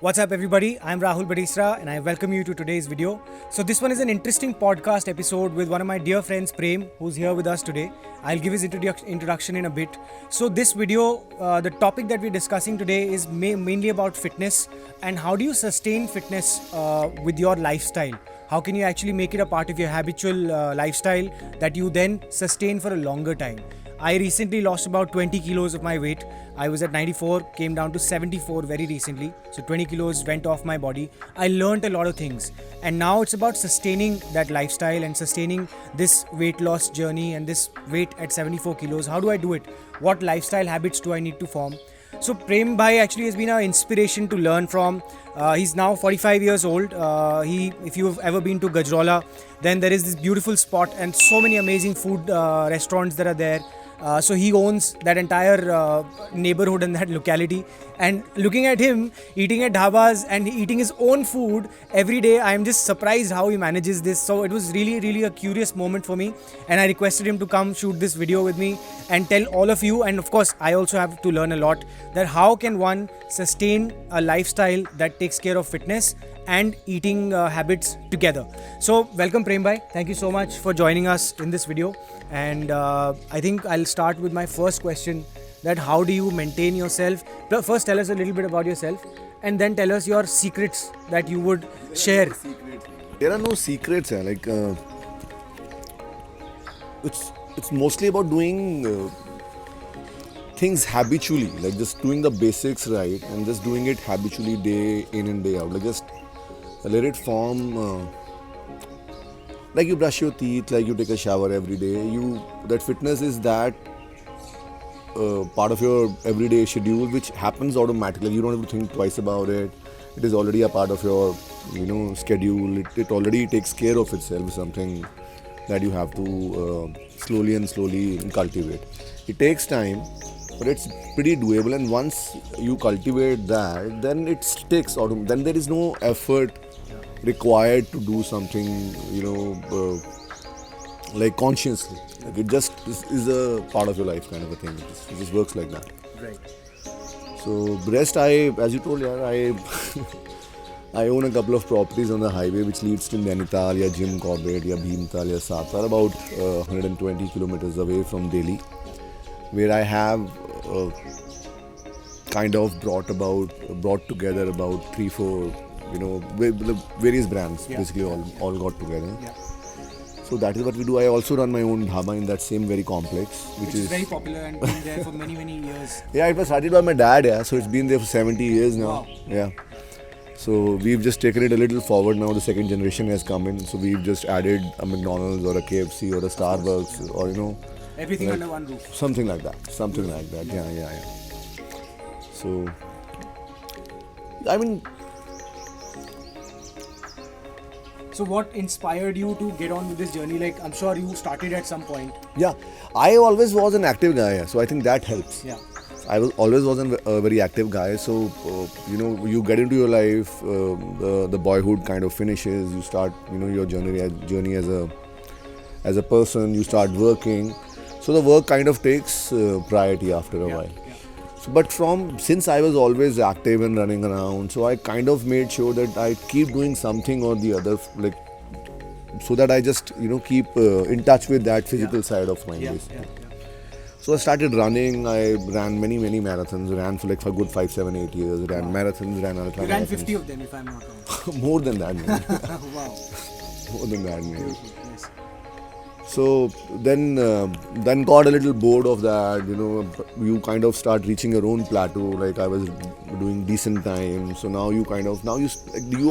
What's up everybody, I'm Rahul Badisra and I welcome you to today's video. So this one is an interesting podcast episode with one of my dear friends Prem, who's here with us today. I'll give his introduction in a bit. So this video, the topic that we're discussing today is mainly about fitness and how do you sustain fitness with your lifestyle. How can you actually make it a part of your habitual lifestyle that you then sustain for a longer time? I recently lost about 20 kilos of my weight. I was at 94, came down to 74 very recently. So 20 kilos went off my body. I learned a lot of things. And now it's about sustaining that lifestyle and sustaining this weight loss journey and this weight at 74 kilos. How do I do it? What lifestyle habits do I need to form? So Prem Bhai actually has been an inspiration to learn from. He's now 45 years old. If you've ever been to Gajrola, then there is this beautiful spot and so many amazing food restaurants that are there. So he owns that entire neighborhood and that locality. And looking at him eating at dhabas and eating his own food every day, I am just surprised how he manages this. So it was really a curious moment for me. And I requested him to come shoot this video with me and tell all of you. And of course, I also have to learn a lot that how can one sustain a lifestyle that takes care of fitness and eating habits together. So welcome Prem Bhai. Thank you so much for joining us in this video. And I think I'll start with my first question, that how do you maintain yourself? First tell us a little bit about yourself and then tell us your secrets that you would share. There are no secrets. It's mostly about doing things habitually, like just doing the basics right and just doing it habitually day in and day out. Like just let it form. Like you brush your teeth, like you take a shower every day. That fitness is that part of your everyday schedule, which happens automatically. You don't have to think twice about it. It is already a part of your, schedule. It already takes care of itself. Something that you have to slowly cultivate. It takes time, but it's pretty doable. And once you cultivate that, then it sticks. Then there is no effort required to do something, like consciously. Like it just is a part of your life kind of a thing. It just works like that. Right. So rest, as you told, I own a couple of properties on the highway which leads to Nainital, Jim Corbett, Bhimtal, Satara, about 120 kilometers away from Delhi, where I have kind of brought together about 3-4 various brands, basically all got together. Yeah. So that is what we do. I also run my own dhaba in that same very complex, which is very popular and been there for many years. Yeah, it was started by my dad, so it's been there for 70 years now. Wow. Yeah. So we've just taken it a little forward now. The second generation has come in, so we've just added a McDonald's or a KFC or a Starbucks or everything like under one roof. Something like that. Yeah. So So what inspired you to get on with this journey? Like, I'm sure you started at some point. Yeah, I always was an active guy, so I think that helps. Yeah. I always was a very active guy, so you get into your life, the boyhood kind of finishes. You start, your journey as a person. You start working, so the work kind of takes priority after a while. Yeah. So, but since I was always active and running around, so I kind of made sure that I keep doing something or the other, like so that I just keep in touch with that physical side of mine. Yeah. So I started running. I ran many marathons. Ran for a good 5, 7, 8 years. Ran marathons. Ran ultra. You ran 50 of them, if I'm not wrong. More than that, man. Wow. More than that, man. Yes. So then got a little bored of that. You kind of start reaching your own plateau. Like I was doing decent time. So now you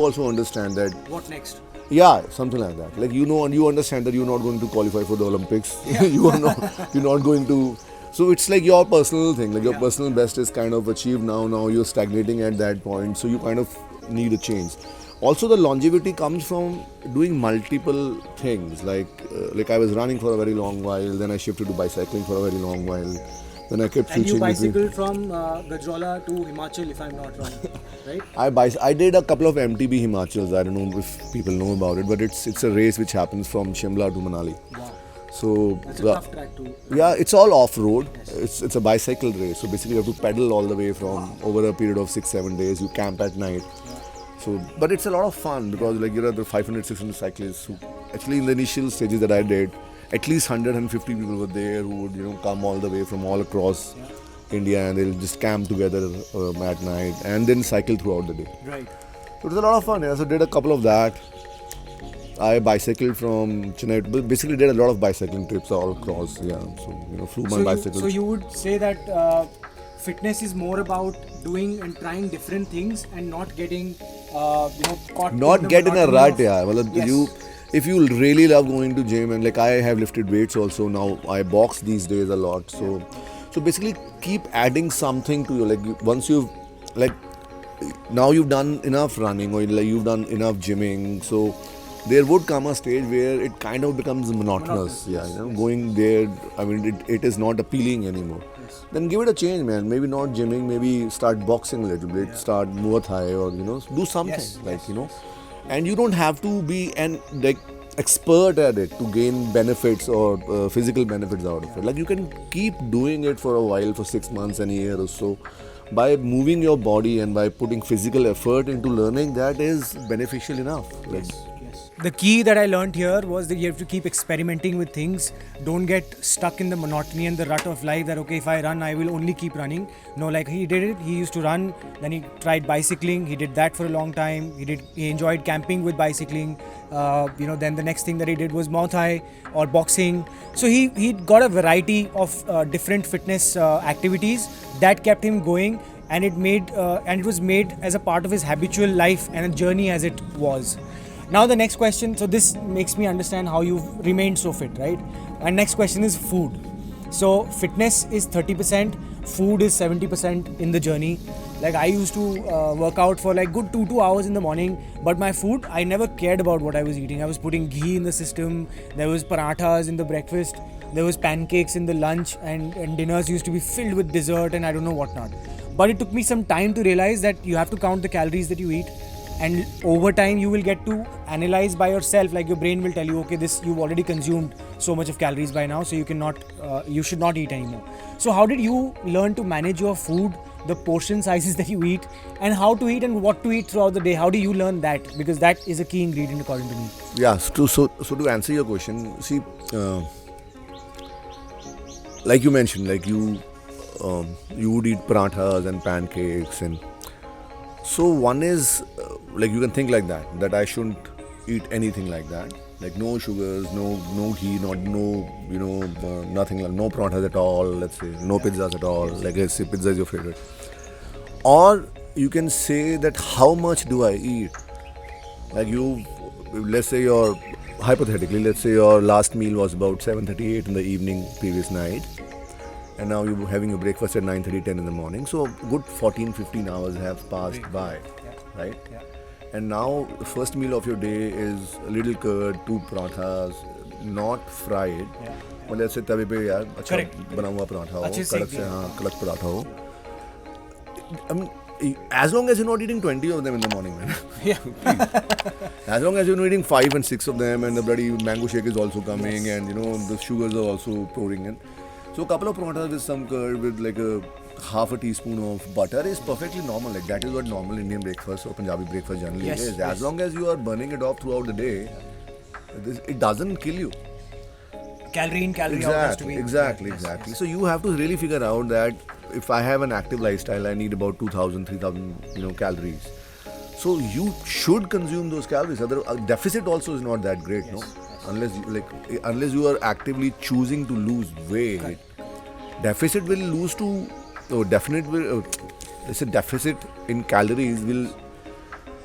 also understand that. What next? Yeah, something like that. Like you understand that you're not going to qualify for the Olympics. Yeah. You're not going to. So it's like your personal thing. Like your personal best is kind of achieved now. Now you're stagnating at that point. So you kind of need a change. Also, the longevity comes from doing multiple things. Like I was running for a very long while. Then I shifted to bicycling for a very long while. Then I kept switching. And you bicycled from Gajrola to Himachal, if I'm not wrong, right? I did a couple of MTB Himachals. I don't know if people know about it, but it's a race which happens from Shimla to Manali. Wow. So It's a tough track to. yeah, it's all off road. It's a bicycle race. So basically, you have to pedal all the way from over a period of 6-7 days. You camp at night. So, but it's a lot of fun because like there are the 500, 600 cyclists who actually in the initial stages that I did, at least 150 people were there who would come all the way from all across India and they'll just camp together at night and then cycle throughout the day. Right. So it was a lot of fun. Yeah. So did a couple of that. I bicycled from Chennai. Basically, did a lot of bicycling trips all across. Yeah, so flew my bicycle. So you would say that fitness is more about doing and trying different things and not getting caught. Not get in a monotony rut. of- Yeah, well, Yes. if you really love going to gym and like I have lifted weights also now. I box these days a lot. So basically, keep adding something to your once you've like now you've done enough running or like you've done enough gymming. So there would come a stage where it kind of becomes monotonous. Yeah, going there. I mean, it is not appealing anymore. Then give it a change, man. Maybe not gymming. Maybe start boxing a little bit. Start Muay Thai or do something And you don't have to be an expert at it to gain benefits or physical benefits out of it. Like you can keep doing it for a while, for 6 months and a year or so. By moving your body and by putting physical effort into learning, that is beneficial enough. Like, The key that I learned here was that you have to keep experimenting with things. Don't get stuck in the monotony and the rut of life that, okay, if I run, I will only keep running. No, like he did it. He used to run. Then he tried bicycling. He did that for a long time. He enjoyed camping with bicycling. Then the next thing that he did was Muay Thai or boxing. So he got a variety of different fitness activities that kept him going. And it was made as a part of his habitual life and a journey as it was. Now the next question, so this makes me understand how you've remained so fit, right? And next question is food. So fitness is 30%, food is 70% in the journey. Like I used to work out for like good 2 hours in the morning, but my food, I never cared about what I was eating. I was putting ghee in the system, there was parathas in the breakfast, there was pancakes in the lunch and dinners used to be filled with dessert and I don't know what not. But it took me some time to realize that you have to count the calories that you eat. And over time you will get to analyze by yourself, like your brain will tell you, okay, this you've already consumed so much of calories by now, so you should not eat anymore. So how did you learn to manage your food, the portion sizes that you eat, and how to eat and what to eat throughout the day? How do you learn that? Because that is a key ingredient according to me. yeah, so to answer your question, see, like you mentioned, like you would eat parathas and pancakes and so one is like you can think like that I shouldn't eat anything like that, like no sugars, no ghee, nothing, like no parathas at all, let's say no pizzas at all, like let's say pizza is your favorite. Or you can say that how much do I eat, like let's say hypothetically, let's say your last meal was about 7:38 in the evening previous night, and now you're having your breakfast at 9:30, 10 in the morning. So good 14-15 hours have passed by, right? Yeah. And now the first meal of your day is a little curd, 2 parathas, not fried. Yeah. But let's say तवे पे यार अच्छा Correct. बना हुआ पराठा हो, अच्छे कड़क सेक से हाँ कड़क पराठा हो. I mean, as long as you're not eating 20 of them in the morning, man. Yeah. As long as you're not eating 5 and 6 of them, and the bloody mango shake is also coming, and the sugars are also pouring in. So a couple of parathas with some curd with like a half a teaspoon of butter is perfectly normal. Like that is what normal Indian breakfast or Punjabi breakfast generally Yes, is. yes. As long as you are burning it off throughout the day, it doesn't kill you. Calorie in, calorie out has to be. Exactly. Yes, yes. So you have to really figure out that if I have an active lifestyle, I need about 2,000, 3,000, calories. So you should consume those calories. Other deficit also is not that great, no? Unless you are actively choosing to lose weight, deficit will lose to let's say deficit in calories will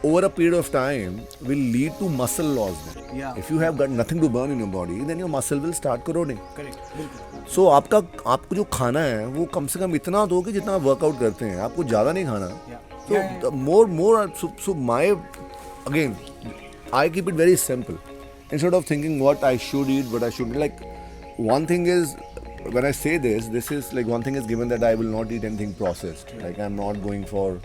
over a period of time will lead to muscle loss then. Yeah. If you have got nothing to burn in your body, then your muscle will start corroding. Correct. बिल्कुल. So आपको जो खाना है वो कम से कम इतना दो कि जितना आप वर्कआउट करते हैं, आपको ज़्यादा नहीं खाना. Yeah. So Yeah. the more so my again I keep it very simple. Instead of thinking what I should eat, what I shouldn't, like one thing is when I say this is like one thing is given that I will not eat anything processed. Like I'm not going for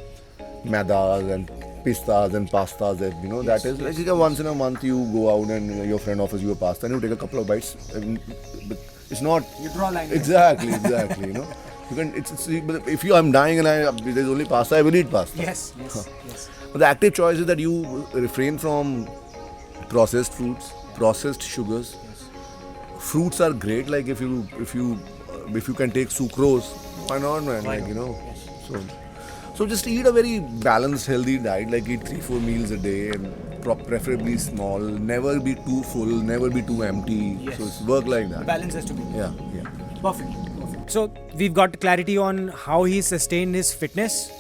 maidas and pistas and pastas that that is like once in a month you go out and your friend offers you a pasta and you take a couple of bites. But it's not You draw a line. exactly you can but if I'm dying and there's only pasta, I will eat pasta. Yes. But the active choice is that you refrain from processed foods, processed sugars. Fruits are great. Like if you can take sucrose, why not, man? So just eat a very balanced, healthy diet. Like eat 3-4 meals a day and preferably small. Never be too full. Never be too empty. Yes. So it's work like that. Balance has to be. Yeah. Perfect. So we've got clarity on how he sustained his fitness.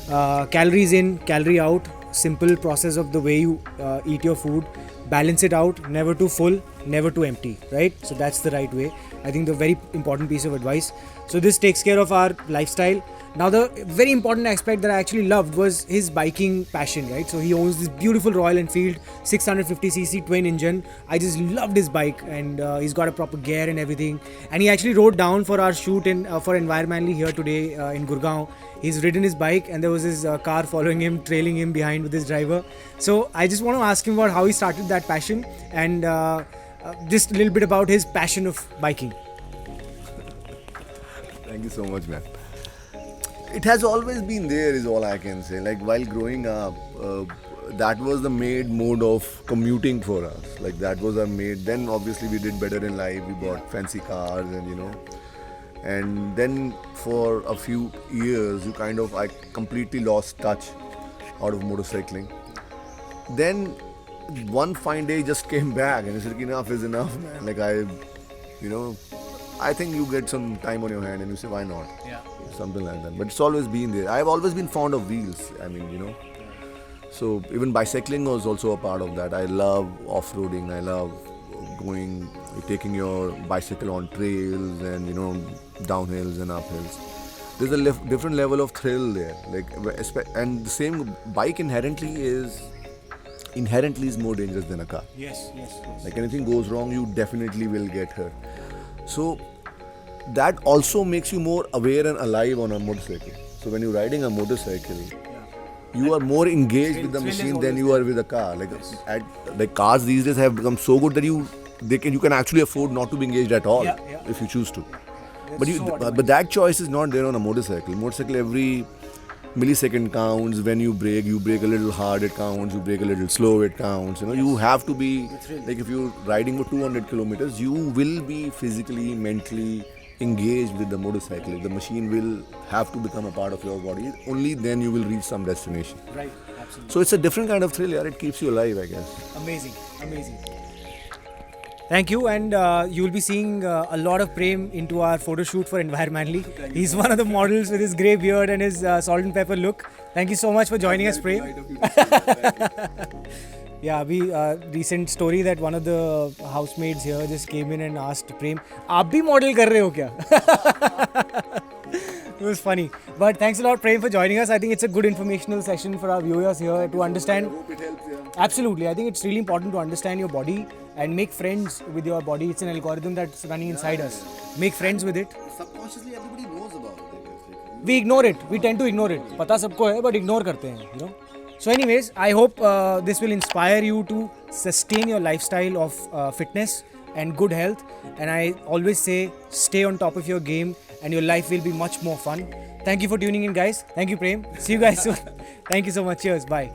Calories in, calorie out. Simple process of the way you eat your food. Balance it out. Never too full, never too empty. Right? So that's the right way. I think the very important piece of advice. So this takes care of our lifestyle. Now the very important aspect that I actually loved was his biking passion, right? So he owns this beautiful Royal Enfield 650cc twin engine. I just loved his bike, and he's got a proper gear and everything. And he actually rode down for our shoot for Environmentally here today in Gurgaon. He's ridden his bike, and there was his car following him, trailing him behind with his driver. So I just want to ask him about how he started that passion and just a little bit about his passion of biking. Thank you so much, man. It has always been there, is all I can say. Like while growing up, that was the main mode of commuting for us. Like that was our main. Then obviously we did better in life. We bought fancy cars and and then for a few years, I completely lost touch out of motorcycling. Then one fine day just came back and I said, enough is enough, man. Like I think you get some time on your hand and you say, why not? Yeah. Something like that. But it's always been there. I've always been fond of wheels. I mean, So even bicycling was also a part of that. I love off-roading. I love taking your bicycle on trails and, downhills and uphills. There's a different level of thrill there. And the same bike inherently is more dangerous than a car. Yes. Like anything goes wrong, you definitely will get hurt. So that also makes you more aware and alive on a motorcycle. So when you're riding a motorcycle, you are more engaged with the machine than you are with a car. Like cars these days have become so good that you can actually afford not to be engaged at all if you choose to. But that choice is not there on a motorcycle. Motorcycle, every millisecond counts. When you brake a little hard, it counts. You brake a little slow, it counts. You have to be like, if you're riding for 200 kilometers, you will be physically, mentally engaged with the motorcycle. The machine will have to become a part of your body. Only then you will reach some destination. Right, absolutely. So it's a different kind of thrill. It keeps you alive, I guess. Amazing. Thank you, and you will be seeing a lot of Prem into our photo shoot for Environmentally. He's one of the models with his grey beard and his salt and pepper look. Thank you so much for joining us, Prem. Yeah, recent story that one of the housemaids here just came in and asked Prem, "आप भी model कर रहे हो क्या?" It was funny. But thanks a lot, Prem, for joining us. I think it's a good informational session for our viewers here to understand. I hope it helps, yeah. Absolutely. I think it's really important to understand your body and make friends with your body. It's an algorithm that's running inside us. Make friends with it. Subconsciously, everybody knows about it. We ignore it. We tend to ignore it. पता सबको है, but ignore करते हैं, So anyways, I hope this will inspire you to sustain your lifestyle of fitness and good health. And I always say, stay on top of your game and your life will be much more fun. Thank you for tuning in, guys. Thank you, Prem. See you guys soon. Thank you so much. Cheers. Bye.